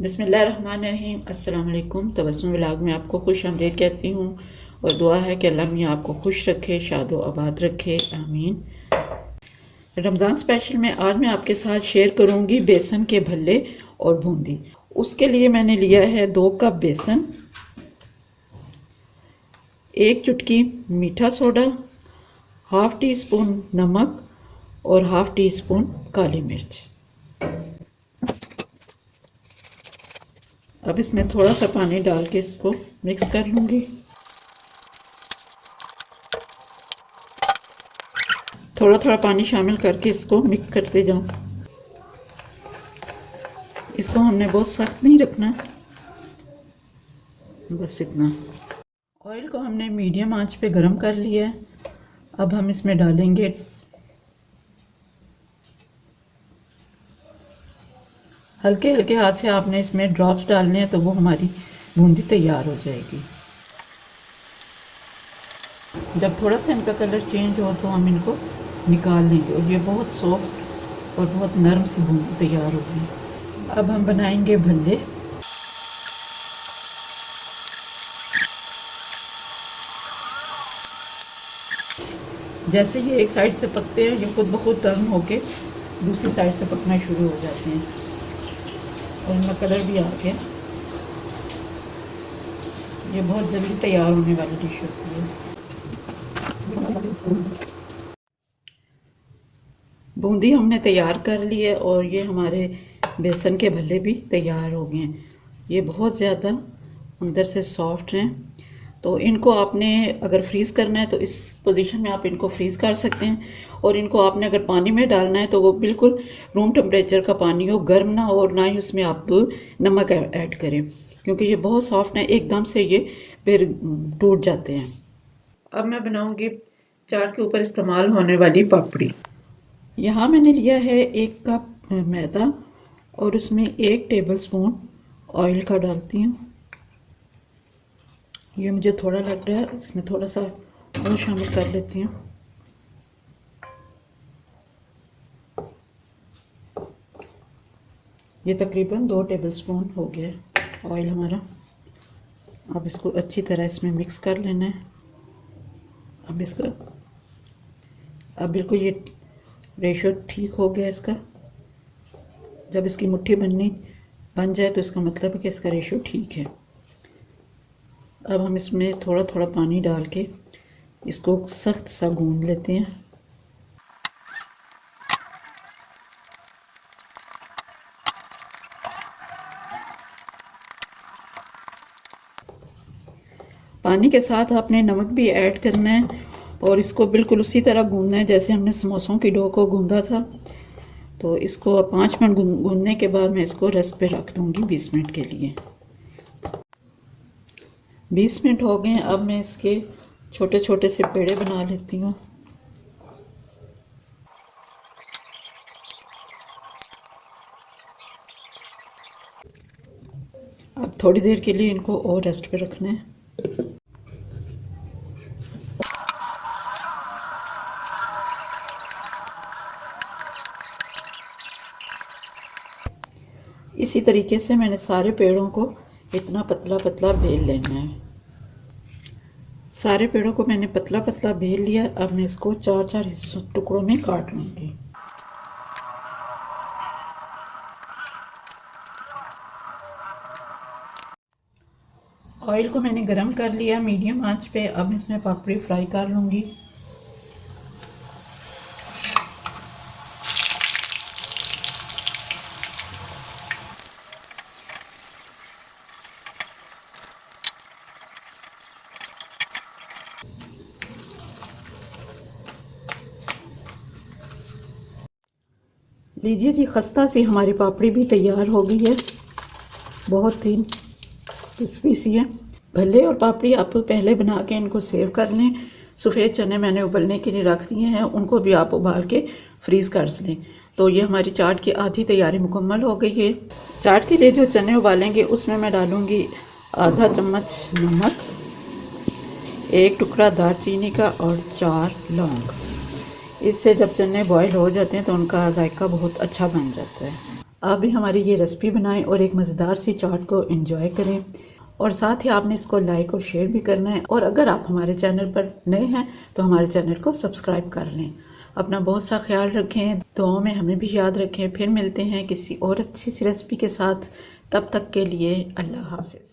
बिस्मिल्लाहिर्रहमानिर्रहीम। अस्सलाम वालेकुम। तबस्सुम व्लॉग में आपको खुश आमदीद कहती हूँ और दुआ है कि अल्लाह मियाँ आपको खुश रखे, शादो आबाद रखे, आमीन। रमज़ान स्पेशल में आज मैं आपके साथ शेयर करूँगी बेसन के भल्ले और बूंदी। उसके लिए मैंने लिया है 2 कप बेसन, 1 चुटकी मीठा सोडा, हाफ़ टी स्पून नमक और हाफ़ टी स्पून काली मिर्च। अब इसमें थोड़ा सा पानी डाल के इसको मिक्स कर लूँगी। थोड़ा थोड़ा पानी शामिल करके इसको मिक्स करते जाऊँ। इसको हमने बहुत सख्त नहीं रखना, बस इतना। ऑयल को हमने मीडियम आंच पे गरम कर लिया है। अब हम इसमें डालेंगे हल्के हल्के हाथ से, आपने इसमें ड्रॉप्स डालने हैं तो वो हमारी बूंदी तैयार हो जाएगी। जब थोड़ा सा इनका कलर चेंज हो तो हम इनको निकाल लेंगे और ये बहुत सॉफ्ट और बहुत नरम सी बूंदी तैयार होगी। अब हम बनाएंगे भल्ले। जैसे ये एक साइड से पकते हैं, ये खुद ब खुद टर्न होके दूसरी साइड से पकना शुरू हो जाते हैं और इनका कलर भी आ गया। ये बहुत जल्दी तैयार होने वाली डिश होती है। बूंदी हमने तैयार कर ली है और ये हमारे बेसन के भल्ले भी तैयार हो गए हैं। ये बहुत ज़्यादा अंदर से सॉफ्ट हैं। तो इनको आपने अगर फ्रीज़ करना है तो इस पोजीशन में आप इनको फ्रीज़ कर सकते हैं, और इनको आपने अगर पानी में डालना है तो वो बिल्कुल रूम टेम्परेचर का पानी हो, गर्म ना हो, और ना ही उसमें आप नमक ऐड करें, क्योंकि ये बहुत सॉफ्ट हैं, एकदम से ये फिर टूट जाते हैं। अब मैं बनाऊंगी चाट के ऊपर इस्तेमाल होने वाली पापड़ी। यहाँ मैंने लिया है 1 कप मैदा और उसमें 1 टेबलस्पून ऑयल का डालती हूँ। ये मुझे थोड़ा लग रहा है, इसमें थोड़ा सा और शामिल कर लेती हूँ। ये तकरीबन 2 टेबलस्पून हो गया ऑयल हमारा। अब इसको अच्छी तरह इसमें मिक्स कर लेना है। अब बिल्कुल ये रेशो ठीक हो गया इसका। जब इसकी मुट्ठी बन जाए तो इसका मतलब है कि इसका रेशो ठीक है। अब हम इसमें थोड़ा थोड़ा पानी डाल के इसको सख्त सा गूंद लेते हैं। पानी के साथ आपने नमक भी ऐड करना है और इसको बिल्कुल उसी तरह गूंदना है जैसे हमने समोसों की डो को गूंदा था। तो इसको 5 मिनट गूंदने के बाद मैं इसको रेस्ट पे रख दूंगी 20 मिनट के लिए। 20 मिनट हो गए। अब मैं इसके छोटे छोटे से पेड़े बना लेती हूँ। अब थोड़ी देर के लिए इनको और रेस्ट पे रखना है। इसी तरीके से मैंने सारे पेड़ों को इतना पतला पतला बेल लेना है। सारे पेड़ों को मैंने पतला पतला बेल लिया। अब मैं इसको 4-4 हिस्सों टुकड़ों में काट लूँगी। ऑयल को मैंने गरम कर लिया मीडियम आंच पे। अब इसमें पापड़ी फ्राई कर लूँगी। लीजिए जी, खस्ता सी हमारी पापड़ी भी तैयार हो गई है। बहुत ही क्रिस्पी सी है। भल्ले और पापड़ी आप पहले बना के इनको सेव कर लें। सफ़ेद चने मैंने उबलने के लिए रख दिए हैं, उनको भी आप उबाल के फ्रीज़ कर लें। तो ये हमारी चाट की आधी तैयारी मुकम्मल हो गई है। चाट के लिए जो चने उबालेंगे उसमें मैं डालूँगी आधा चम्मच नमक, 1 टुकड़ा दालचीनी का और 4 लौंग। इससे जब चने बॉयल हो जाते हैं तो उनका जायका बहुत अच्छा बन जाता है। आप भी हमारी ये रेसिपी बनाएं और एक मज़ेदार सी चाट को एंजॉय करें। और साथ ही आपने इसको लाइक और शेयर भी करना है। और अगर आप हमारे चैनल पर नए हैं तो हमारे चैनल को सब्सक्राइब कर लें। अपना बहुत सा ख्याल रखें, दुआओं में हमें भी याद रखें। फिर मिलते हैं किसी और अच्छी सी रेसिपी के साथ। तब तक के लिए अल्लाह हाफिज़।